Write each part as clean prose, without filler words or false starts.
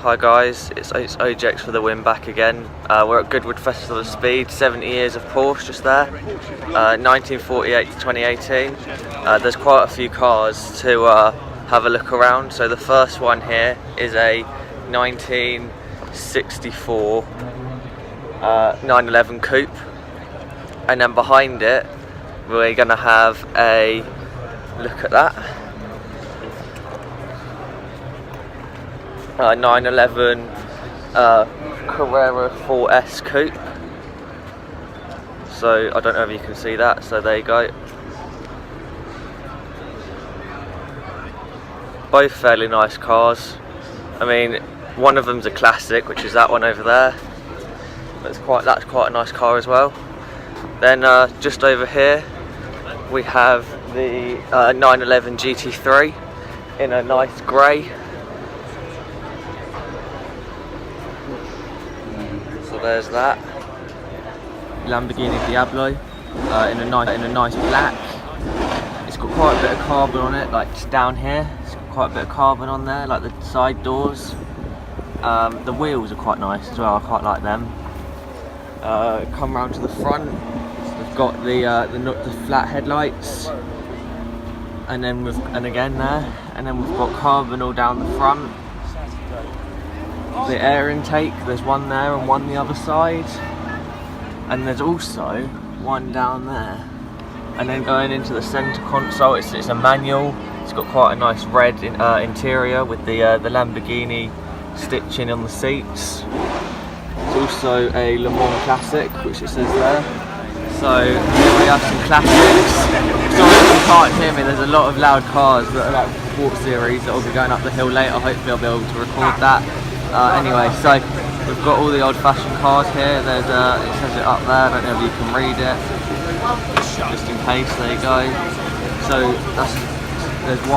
Hi guys, it's OGX for the win back again. We're at Goodwood Festival of Speed, 70 years of Porsche just there, 1948 to 2018. There's quite a few cars to have a look around. So the first one here is a 1964 911 Coupe, and then behind it we're going to have a look at that. 911 Carrera 4S Coupe. So I don't know if you can see that, so there you go. Both fairly nice cars. I mean, one of them's a classic, which is that one over there. That's quite a nice car as well. Then just over here we have the 911 GT3 in a nice grey. So there's that Lamborghini Diablo in a nice black. It's got quite a bit of carbon on it, like just down here. It's got quite a bit of carbon on there, like the side doors. The wheels are quite nice as well. I quite like them. Come round to the front. We've got the flat headlights, and then again there, and then we've got carbon all down the front. The air intake, there's one there and one the other side, and there's also one down there. And then going into the centre console, it's a manual. It's got quite a nice red interior with the Lamborghini stitching on the seats. It's also a Le Mans Classic, which it says there. So here we have some classics. Sorry if you can't hear me, there's a lot of loud cars that are like Sport Series that will be going up the hill later. Hopefully I'll be able to record that. Anyway, so we've got all the old-fashioned cars here. There's it says it up there. I don't know if you can read it. Just in case, there you go. So there's 1, 2.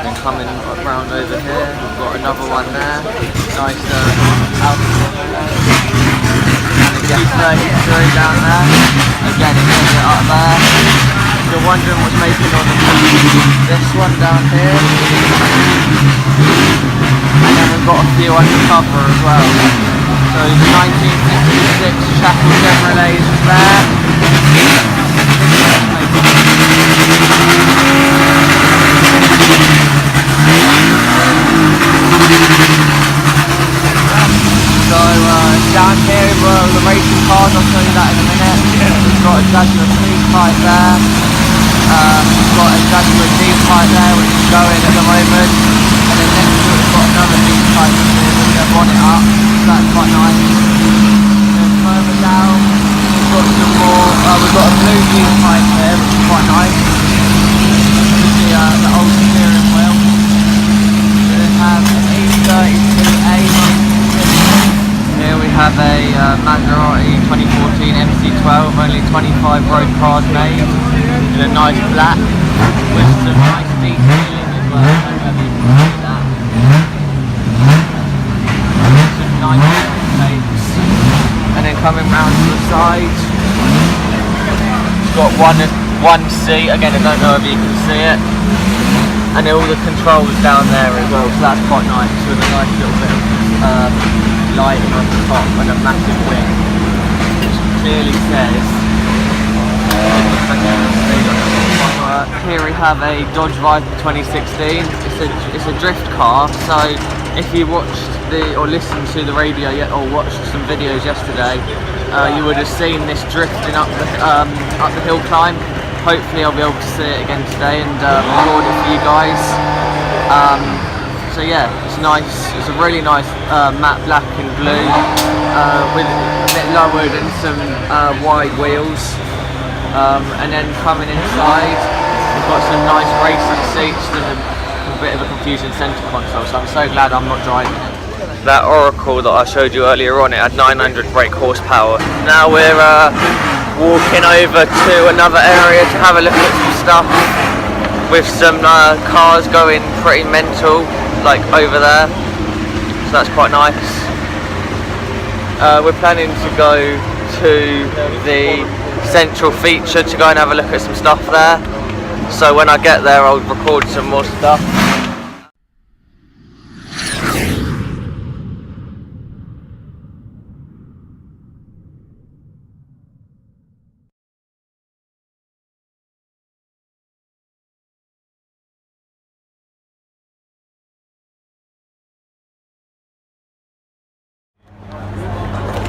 Then coming around over here, we've got another one there. Nice and a G33 down there. Again, it says it up there. If you're wondering what's making on this one down here, and then we've got a few undercover as well. So the 1966 Shackle Chevrolet is there. So down here were the racing cars. I'll show you that in a minute. We've got a Jaguar C-Type there. We've got a Jaguar D-Type there, which is going at the moment. And then next to it we've got another D-Type here with their bonnet up. So that's quite nice. Then further down we've got some more. We've got a blue D-Type here, which is quite nice. With the old steering wheel. We then have an E32A. Here we have a Maserati 2014 MC12, only 25 road cars made, in a nice black, with some nice detailing as well. I don't know if you can see that. Some nice plates. And then coming round to the side, it's got one seat, again I don't know if you can see it. And then all the controls down there as well, so that's quite nice, with a nice little bit of lighting on the top and a massive wing, which clearly says here we have a Dodge Viper 2016. It's a drift car, so if you watched or listened to the radio yet or watched some videos yesterday, you would have seen this drifting up the hill climb. Hopefully I'll be able to see it again today and record it for you guys. So yeah, it's nice. It's a really nice matte black and blue with a bit lowered and some wide wheels. And then coming inside, we've got some nice racing seats and a bit of a confusing centre console. So I'm so glad I'm not driving it. That Oracle that I showed you earlier on, it had 900 brake horsepower. Now we're walking over to another area to have a look at some stuff with some cars going pretty mental, like over there, so that's quite nice. We're planning to go to the central feature to go and have a look at some stuff there. So when I get there, I'll record some more stuff.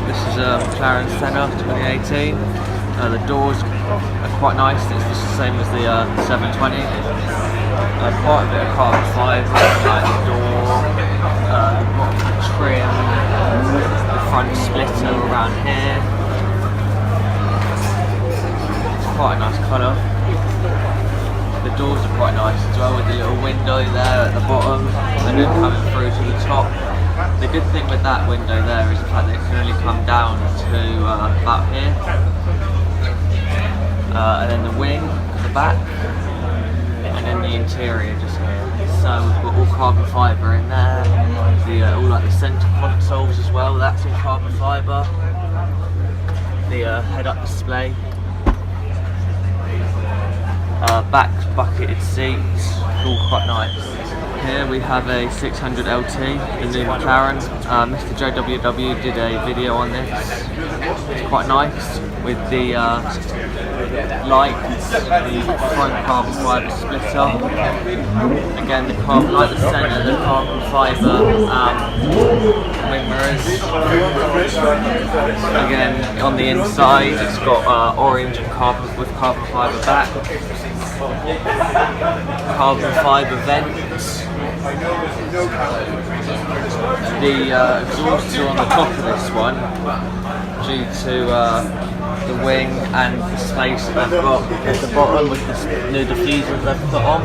This is a McLaren Senna 2018. The doors are quite nice. It's just the same as the 720. Quite a bit of carbon fibre, like the door, the bottom trim, the front splitter around here. It's quite a nice colour. The doors are quite nice as well, with the little window there at the bottom, and then coming through to the top. The good thing with that window there is the fact that it can only come down to about here, and then the wing at the back, and then the interior just here. So we've got all carbon fibre in there. All like the centre consoles as well. That's all carbon fibre. The head-up display. Back bucketed seats, all quite nice. Here we have a 600 LT, the new McLaren. Mr. JWW did a video on this. It's quite nice with the lights, the front carbon fibre splitter. Again, the carbon, like the Senna, the carbon fibre wing mirrors. Again, on the inside, it's got orange and carbon fibre back. Carbon fibre vents. The exhausts are on the top of this one due to the wing and the space that they've got at the bottom with the new diffusers they've put on.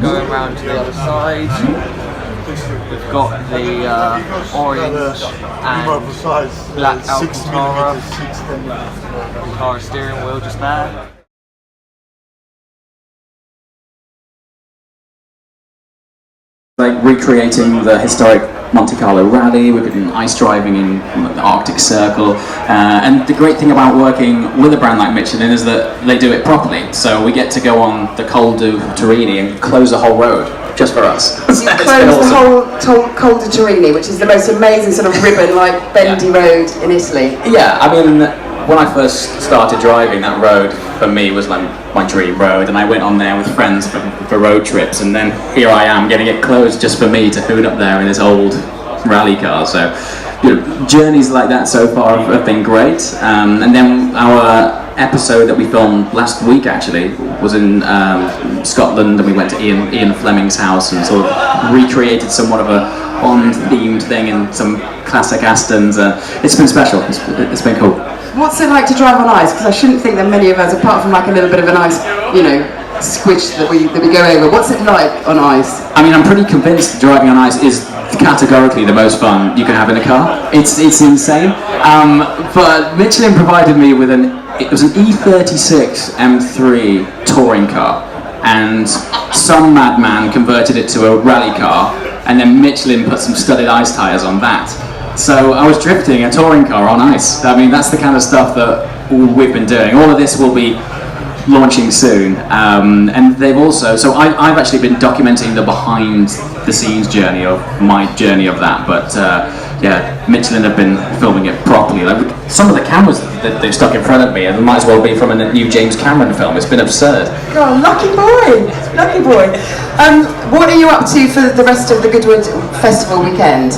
Going round to the other side, we've got the orange and black Alcantara steering wheel just there. Like recreating the historic Monte Carlo Rally, we've been ice driving in the Arctic Circle, and the great thing about working with a brand like Michelin is that they do it properly. So we get to go on the Col du Torini and close a whole road just for us. So you close the whole Col du Torini, which is the most amazing sort of ribbon-like bendy road in Italy. Yeah, I mean, when I first started driving, that road for me was like my dream road, and I went on there with friends for road trips, and then here I am getting it closed just for me to hoon up there in this old rally car. So, you know, journeys like that so far have been great. And then our episode that we filmed last week actually was in Scotland, and we went to Ian Fleming's house and sort of recreated somewhat of a Bond-themed thing in some classic Astons. It's been special. It's been cool. What's it like to drive on ice? Because I shouldn't think that many of us, apart from like a little bit of an ice, you know, squish that we go over. What's it like on ice? I mean, I'm pretty convinced that driving on ice is categorically the most fun you can have in a car. It's insane. But Michelin provided me with it was an E36 M3 touring car, and some madman converted it to a rally car, and then Michelin put some studded ice tyres on that. So I was drifting a touring car on ice. I mean, that's the kind of stuff that we've been doing. All of this will be launching soon, and they've also, so I've actually been documenting the behind the scenes journey of my journey of that, but yeah, Michelin have been filming it properly. Like, some of the cameras that they've stuck in front of me, and it might as well be from a new James Cameron film. It's been absurd. God, lucky boy, lucky boy. What are you up to for the rest of the Goodwood Festival weekend?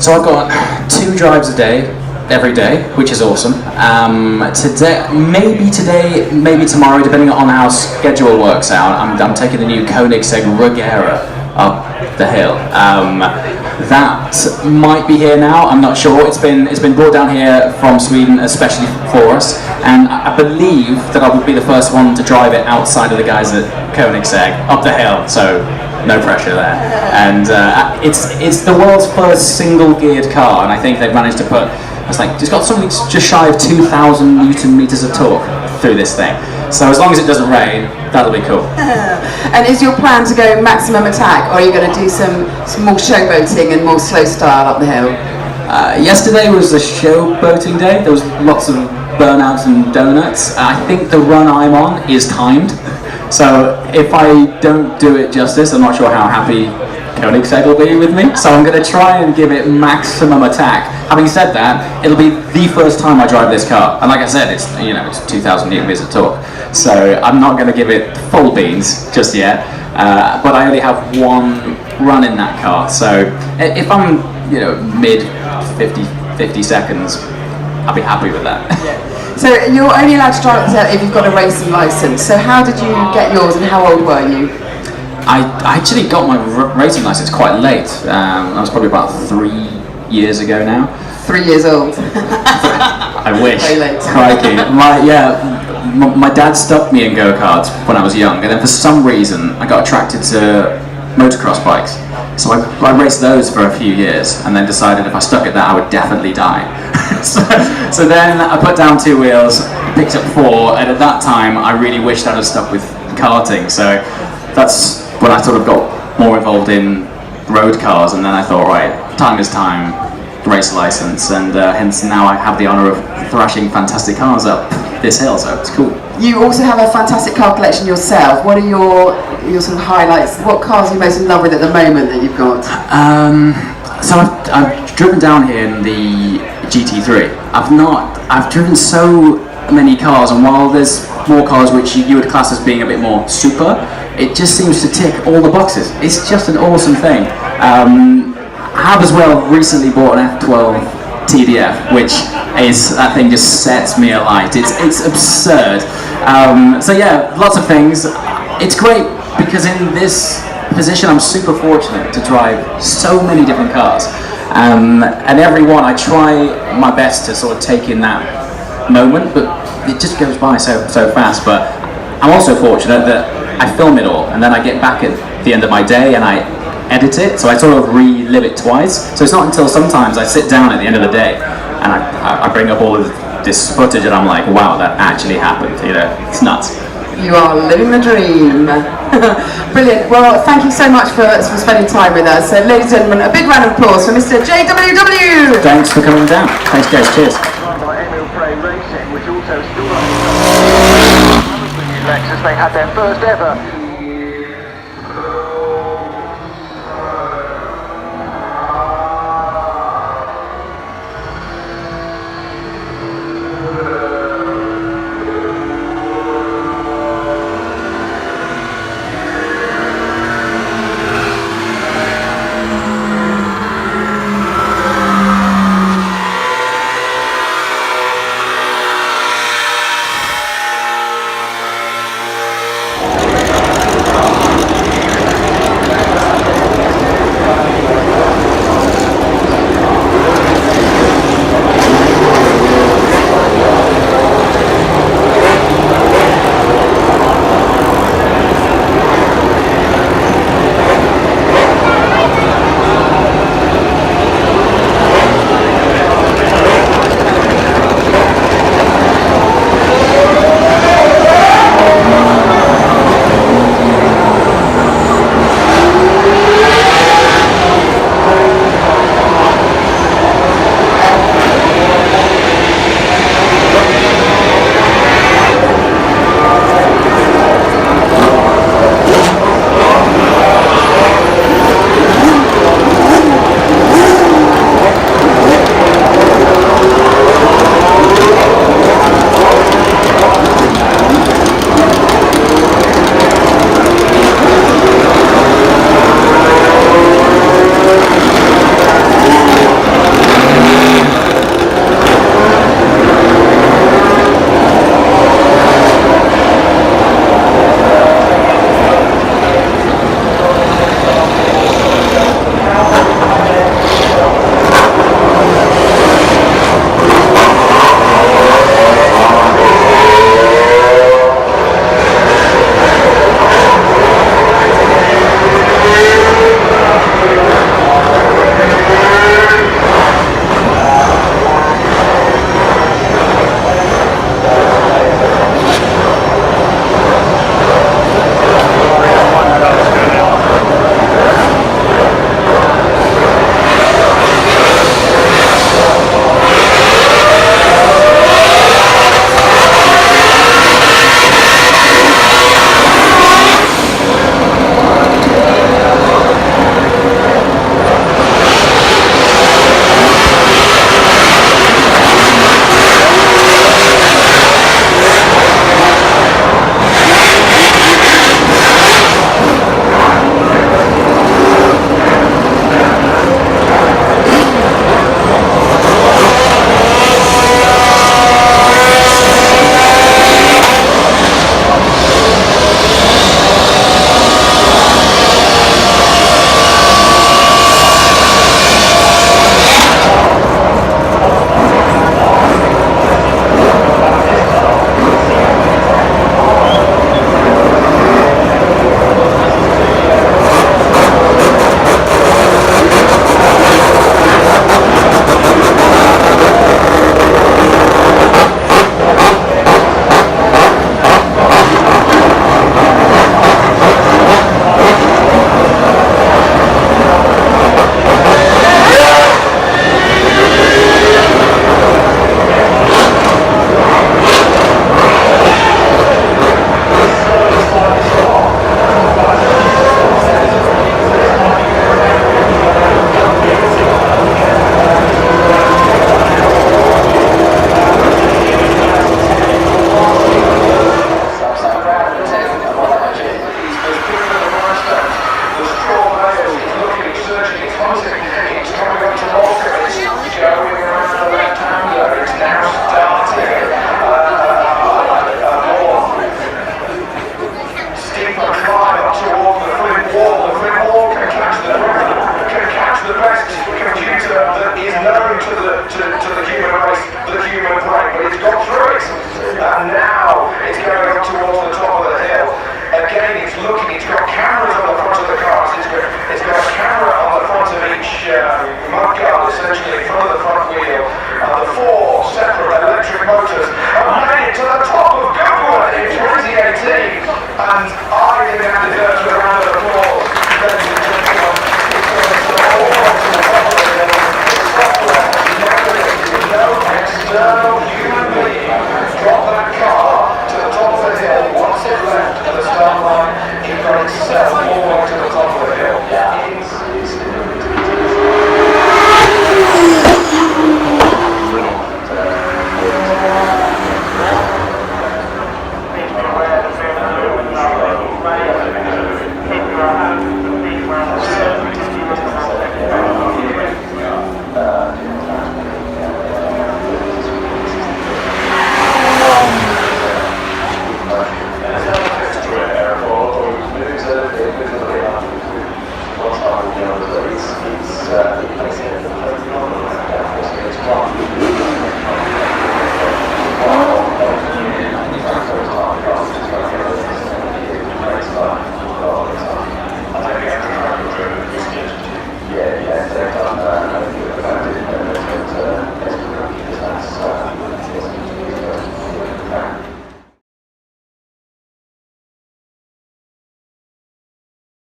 So I've got 2 drives a day, every day, which is awesome. Today, maybe tomorrow, depending on how schedule works out, I'm taking the new Koenigsegg Regera up the hill. That might be here now, I'm not sure. It's been brought down here from Sweden especially for us, and I believe that I will be the first one to drive it outside of the guys at Koenigsegg up the hill, so no pressure there. And it's the world's first single-geared car, and I think they've managed to put, it's got something just shy of 2,000 Newton meters of torque through this thing. So as long as it doesn't rain, that'll be cool. And is your plan to go maximum attack, or are you going to do some more showboating and more slow style up the hill? Yesterday was a showboating day. There was lots of burnouts and donuts. I think the run I'm on is timed, so if I don't do it justice, I'm not sure how happy Koenigsegg will be with me. So I'm going to try and give it maximum attack. Having said that, it'll be the first time I drive this car, and like I said, it's it's 2,000 newton meters of torque. So I'm not going to give it full beans just yet. But I only have one run in that car, so if I'm mid 50 seconds, I'll be happy with that. So you're only allowed to drive it if you've got a racing license. So how did you get yours, and how old were you? I actually got my racing license quite late. I was probably about 3 years ago now. 3 years old. I wish. Very late. Crikey. My dad stuck me in go-karts when I was young, and then for some reason I got attracted to motocross bikes. So I raced those for a few years, and then decided if I stuck at that I would definitely die. so then I put down 2 wheels, picked up 4, and at that time I really wished I'd have stuck with karting. So that's when I sort of got more involved in road cars, and then I thought, right, time is time, race license, and hence now I have the honour of thrashing fantastic cars up this hill, so it's cool. You also have a fantastic car collection yourself. What are your sort of highlights? What cars are you most in love with at the moment that you've got? So I've driven down here in the GT3. I've driven so many cars, and while there's more cars which you would class as being a bit more super, it just seems to tick all the boxes. It's just an awesome thing. I have as well recently bought an F12 TDF, which is, that thing just sets me alight. It's absurd. So yeah, lots of things. It's great because in this position I'm super fortunate to drive so many different cars. And every one I try my best to sort of take in that moment, but it just goes by so fast. But I'm also fortunate that I film it all, and then I get back at the end of my day and I edit it, so I sort of relive it twice. So it's not until sometimes I sit down at the end of the day and I bring up all of this footage and I'm like, wow, that actually happened. It's nuts. You are living the dream. Brilliant. Well, thank you so much for spending time with us. So, ladies and gentlemen, a big round of applause for Mr. JWW. Thanks for coming down. Thanks, guys. Cheers. By Emil Frey Racing, which also still Lexus, they had their first ever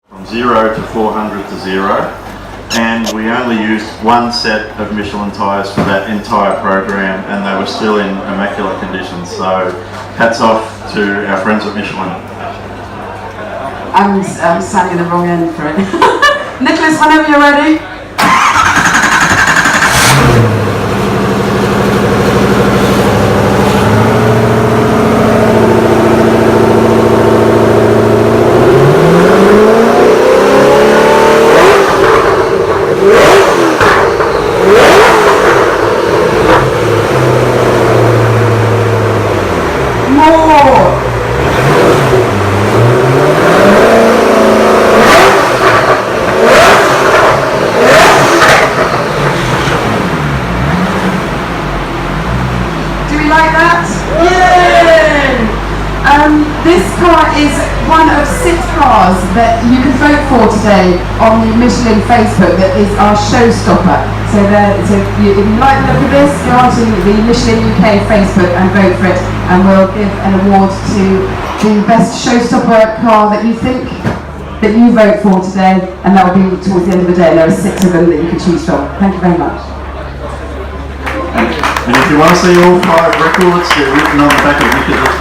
From 0 to 400 to 0, and we only used one set of Michelin tyres for that entire program, and they were still in immaculate condition. So hats off to our friends at Michelin. I'm standing in the wrong end for it. Nicholas, whenever you're ready. This car is one of 6 cars that you can vote for today on the Michelin Facebook that is our showstopper. So if you like the look of this, go on to the Michelin UK Facebook and vote for it, and we'll give an award to the best showstopper car that you think that you vote for today, and that will be towards the end of the day. There are 6 of them that you can choose from. Thank you very much. And if you want to see all 5 records, they're written on the back of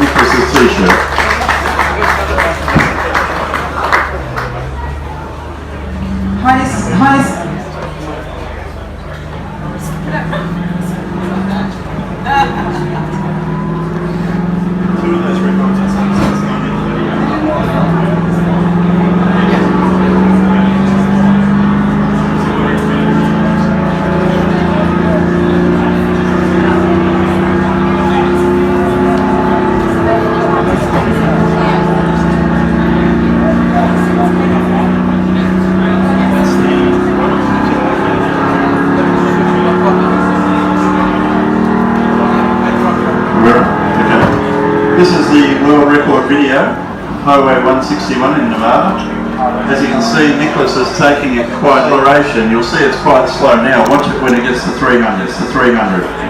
Nicholas's t-shirt. Highness. Two of those records are This is the world record video, Highway 161 in Nevada. As you can see, Nicholas is taking it quite acceleration. You'll see it's quite slow now. Watch it when it gets to 300. It's to 300.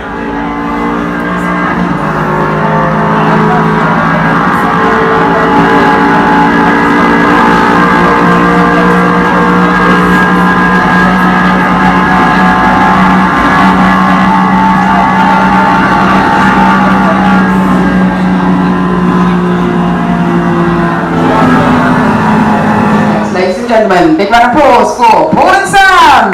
Gentlemen, big round of applause for Paul and Sam!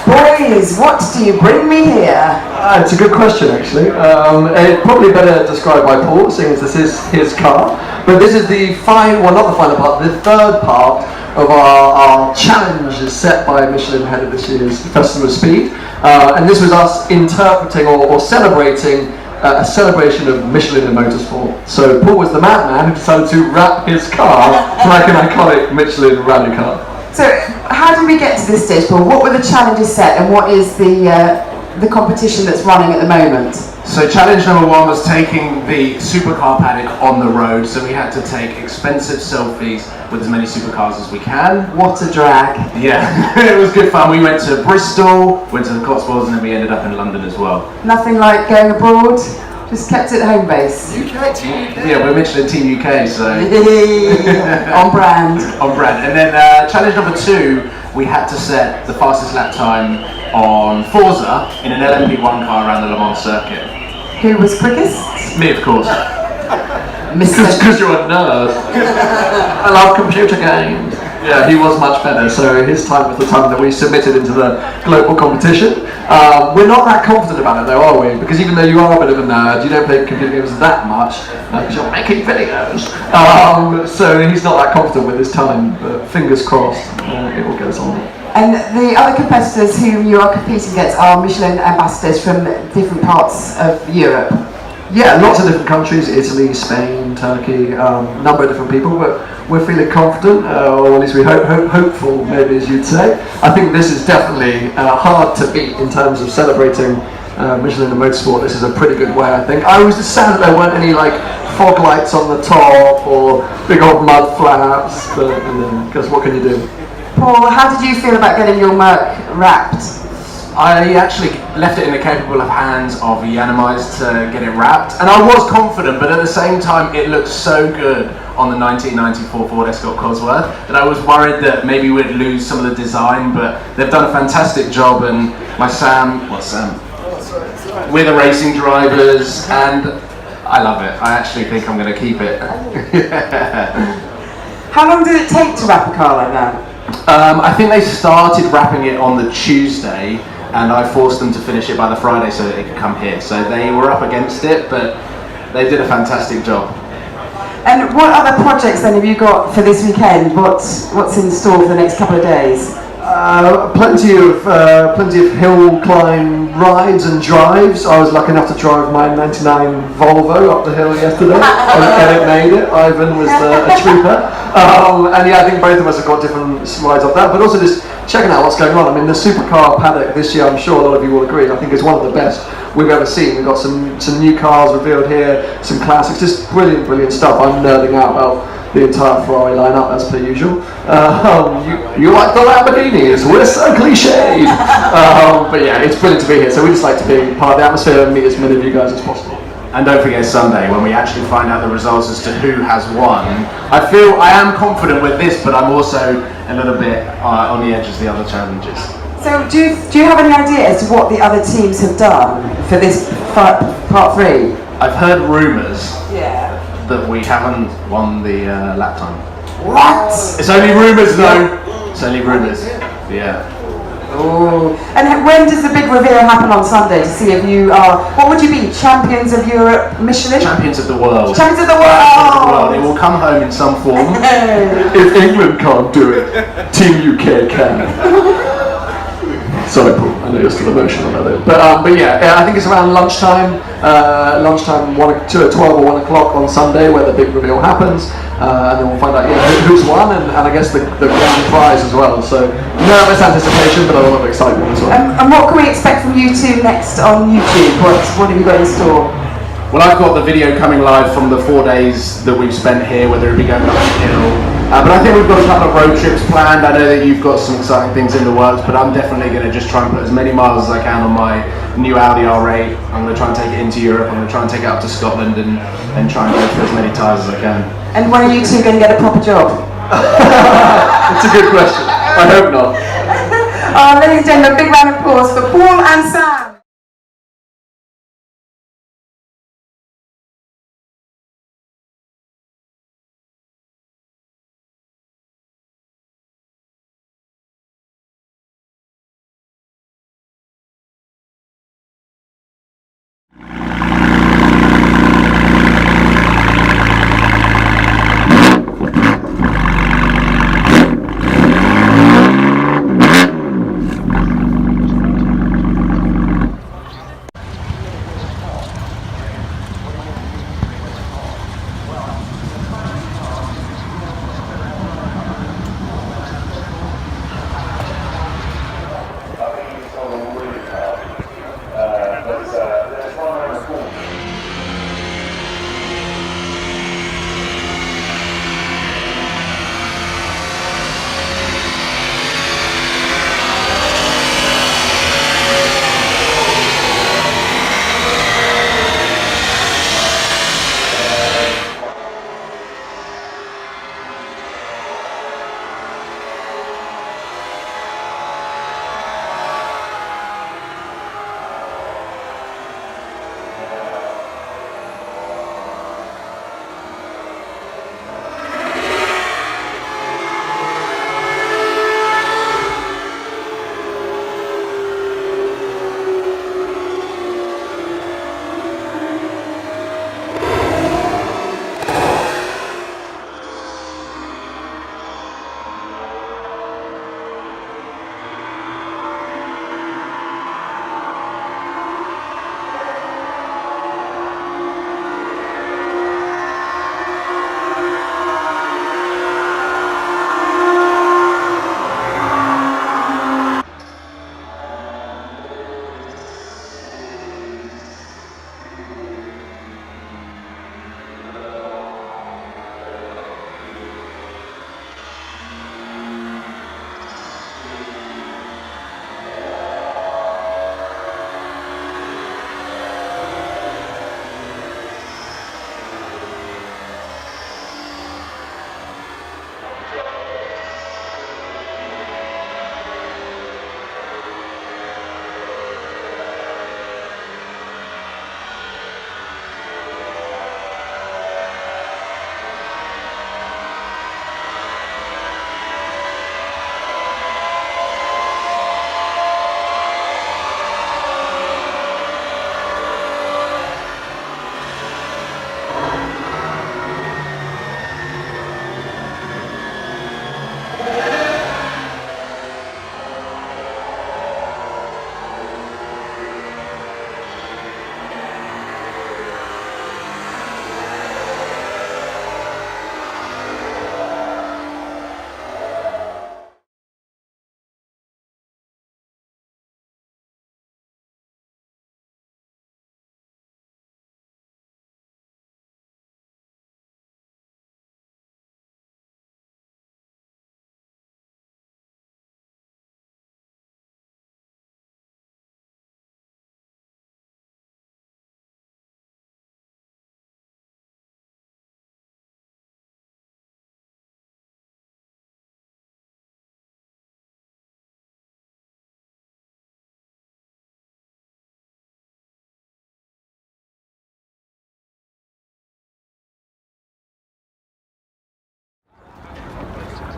Boys, what do you bring me here? It's a good question, actually. It's probably better described by Paul, seeing as this is his car. But this is the not the final part, the third part of our challenge set by Michelin ahead of this year's Festival of Speed. And this was us interpreting or celebrating a celebration of Michelin in motorsport. So Paul was the madman who decided to wrap his car like an iconic Michelin rally car. So how did we get to this stage, Paul? What were the challenges set, and what is the competition that's running at the moment? So challenge number 1 was taking the supercar paddock on the road, so we had to take expensive selfies with as many supercars as we can. What a drag. Yeah, it was good fun. We went to Bristol, went to the Cotswolds, and then we ended up in London as well. Nothing like going abroad, just kept it home base. UK, Team UK. Yeah, we're Michelin Team UK, so... On brand. On brand. And then challenge number 2, we had to set the fastest lap time on Forza in an LMP1 car around the Le Mans circuit. Who was quickest? Me, of course. Because you're a nerd. I love computer games. Yeah, he was much better, so his time was the time that we submitted into the global competition. We're not that confident about it though, are we? Because even though you are a bit of a nerd, you don't play computer games that much, because you're making videos. So he's not that confident with his time, but fingers crossed, it will get us on. And the other competitors whom you are competing against are Michelin ambassadors from different parts of Europe. Yeah, lots of different countries, Italy, Spain, Turkey, number of different people, but we're feeling confident, or at least we hopeful, maybe as you'd say. I think this is definitely hard to beat in terms of celebrating Michelin and motorsport. This is a pretty good way, I think. I was just sad that there weren't any like fog lights on the top or big old mud flaps, but because what can you do? Paul, how did you feel about getting your Merc wrapped? I actually left it in the capable of hands of Yanamize to get it wrapped, and I was confident, but at the same time it looked so good on the 1994 Ford Escort Cosworth that I was worried that maybe we'd lose some of the design, but they've done a fantastic job, and we're the racing drivers, and I love it. I actually think I'm going to keep it. How long did it take to wrap a car like that? I think they started wrapping it on the Tuesday, and I forced them to finish it by the Friday so that it could come here. So they were up against it, but they did a fantastic job. And what other projects then have you got for this weekend? What's in store for the next couple of days? Plenty of hill climb rides and drives. I was lucky enough to drive my '99 Volvo up the hill yesterday, and it made it. Ivan was a trooper, and yeah, I think both of us have got different rides of that. But also just checking out what's going on. I mean, the supercar paddock this year, I'm sure a lot of you will agree, I think is one of the best we've ever seen. We've got some new cars revealed here, some classics, just brilliant stuff. I'm nerding out about the entire Ferrari lineup as per usual. You like the Lamborghinis, we're so cliched. But yeah, it's brilliant to be here. So we just like to be part of the atmosphere and meet as many of you guys as possible. And don't forget Sunday when we actually find out the results as to who has won. I am confident with this, but I'm also a little bit on the edge as the other challenges. So do you have any idea as to what the other teams have done for this part 3? I've heard rumours that we haven't won the lap time. What? It's only rumours though. It's only rumours. Yeah. Oh. And when does the big reveal happen on Sunday to see if you are, what would you be, champions of Europe, Michelin? Champions of the world. Champions of the world! It will come home in some form. If England can't do it, Team UK can. Sorry, Paul. I know you're still emotional about it, but yeah, I think it's around lunchtime. 12 or 1 o'clock on Sunday, where the big reveal happens, and then we'll find out who's won, and I guess the grand prize as well. So nervous anticipation, but a lot of excitement as well. And what can we expect from you two next on YouTube? What have you got in store? Well, I've got the video coming live from the 4 days that we've spent here, whether it be going up the hill. But I think we've got a couple of road trips planned. I know that you've got some exciting things in the works, but I'm definitely going to just try and put as many miles as I can on my new Audi R8. I'm going to try and take it into Europe. I'm going to try and take it up to Scotland and try and go for as many tyres as I can. And when are you two going to get a proper job? It's a good question. I hope not. Ladies and gentlemen, a big round of applause for Paul and Sam.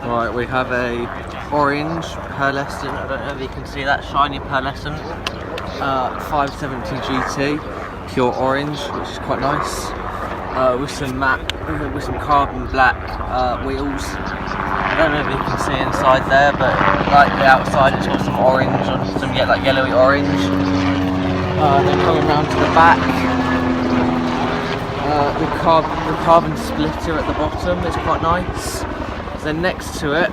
Right, we have a orange pearlescent, I don't know if you can see that, shiny pearlescent, 570 GT, pure orange, which is quite nice, with some matte, with some carbon black wheels. I don't know if you can see inside there, but like the outside it's got some orange, on some like yellowy orange. Then coming round to the back, the carbon splitter at the bottom is quite nice. Then next to it,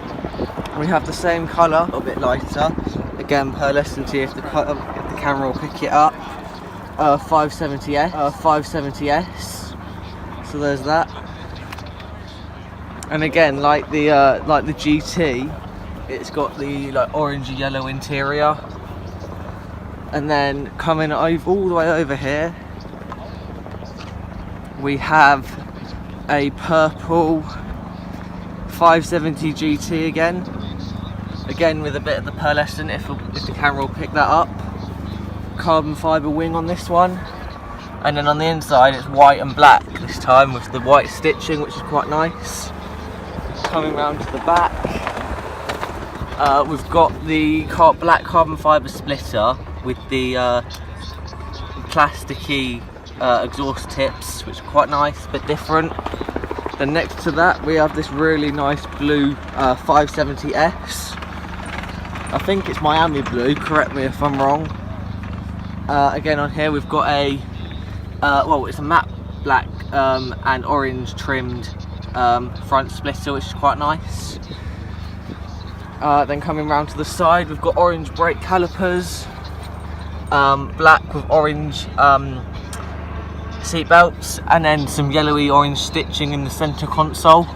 we have the same colour, a little bit lighter. Again, pearlescent if the camera will pick it up. 570S, 570S. So there's that. And again, like the GT, it's got the like orangey yellow interior. And then coming over all the way over here, we have a purple 570 GT again with a bit of the pearlescent if the camera will pick that up. Carbon fibre wing on this one, and then on the inside it's white and black this time with the white stitching, which is quite nice. Coming round to the back, we've got the black carbon fibre splitter with the plasticky exhaust tips, which are quite nice, but different. Then next to that we have this really nice blue 570S. I think it's Miami blue, correct me if I'm wrong. Again on here we've got a, well it's a matte black and orange trimmed front splitter, which is quite nice. Then coming round to the side we've got orange brake calipers, black with orange seat belts, and then some yellowy orange stitching in the centre console.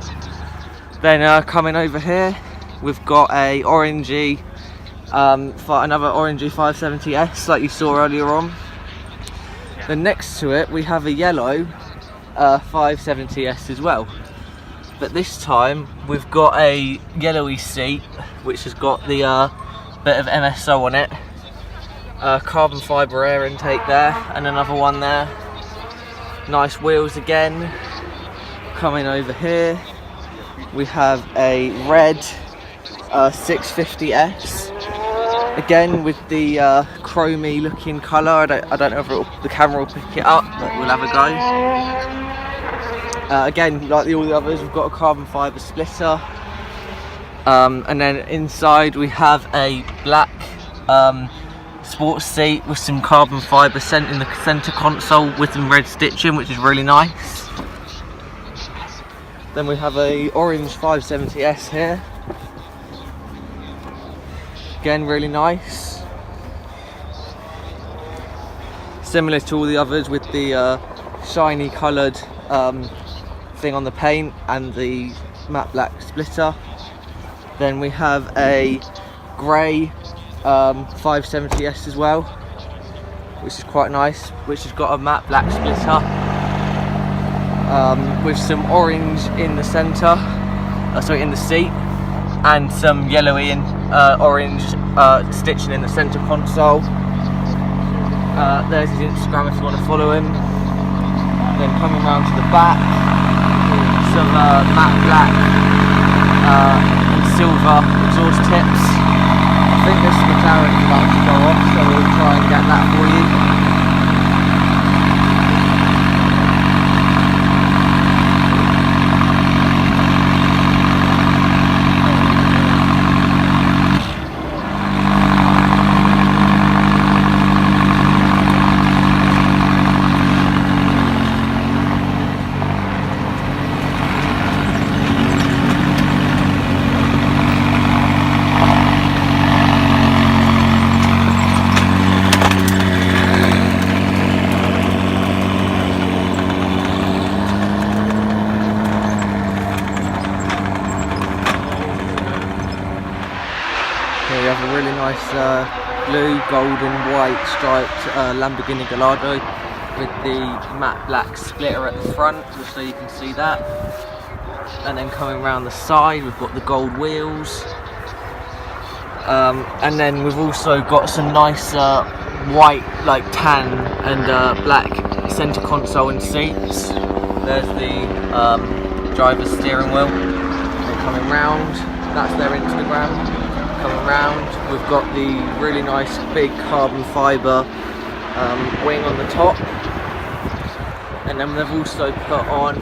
Then coming over here we've got a orangey another orangey 570S like you saw earlier on. Then next to it we have a yellow 570S as well, but this time we've got a yellowy seat which has got the bit of MSO on it, carbon fibre air intake there, and another one there. Nice wheels again. Coming over here we have a red 650S, again with the chromey looking colour. I don't know if the camera will pick it up, but we'll have a go. Again, like all the others, we've got a carbon fibre splitter, and then inside we have a black sports seat with some carbon fibre in the centre console with some red stitching, which is really nice. Then we have a orange 570S here, again really nice, similar to all the others with the shiny coloured thing on the paint and the matte black splitter. Then we have a grey 570S as well, which is quite nice, which has got a matte black splitter with some orange in the centre, sorry, in the seat, and some yellowy and orange stitching in the centre console. There's his Instagram if you want to follow him. Then coming round to the back, some matte black and silver exhaust tips. I think this McLaren is about to go off, so we'll try and get that for you. Here we have a really nice blue, gold and white striped Lamborghini Gallardo with the matte black splitter at the front, just so you can see that. And then coming around the side we've got the gold wheels. And then we've also got some nice white, like tan and black centre console and seats. There's the driver's steering wheel. Then coming round, that's their Instagram. Coming round, we've got the really nice big carbon fibre wing on the top, and then they've also put on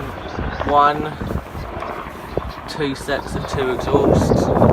2 sets of 2 exhausts.